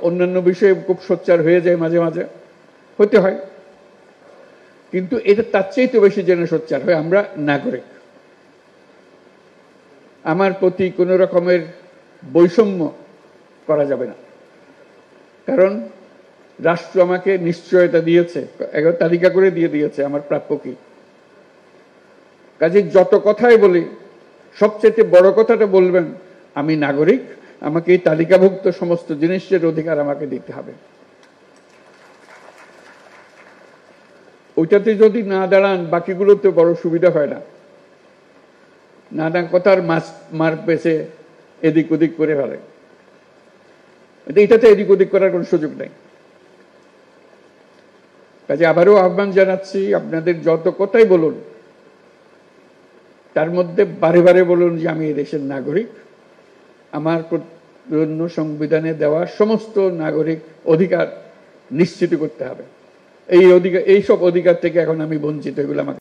অন্যান্য বিষয়ে খুব সোচ্চার হয়ে যায়, মাঝে মাঝে হতে হয়, কিন্তু এটা তার চাইতে বেশি যেন সোচ্চার হয় আমরা নাগরিক। আমার প্রতি কোনো রকমের বৈষম্য করা যাবে না, কারণ রাষ্ট্র আমাকে নিশ্চয়তা দিয়েছে, তালিকা করে দিয়ে দিয়েছে আমার প্রাপ্য কি। কাজে যত কথাই বলি, সবচেয়ে বড় কথাটা বলবেন আমি নাগরিক, আমাকে এই তালিকাভুক্ত সমস্ত জিনিসের অধিকার আমাকে দিতে হবে। ওইটাতে যদি না দাঁড়ান, বাকিগুলোতে বড় সুবিধা হয় না। নানা কথার মার পেছে এদিক ওদিক করে ফেলে, এটাতে এদিক ওদিক করার কোনো সুযোগ নেই। কাজে আবারও আহ্বান জানাচ্ছি, আপনাদের যত কথাই বলুন তার মধ্যে বারে বারে বলুন যে আমি এই দেশের নাগরিক, আমার জন্য সংবিধানে দেওয়া সমস্ত নাগরিক অধিকার নিশ্চিত করতে হবে। এইসব অধিকার থেকে এখন আমি বঞ্চিত, এগুলো আমাকে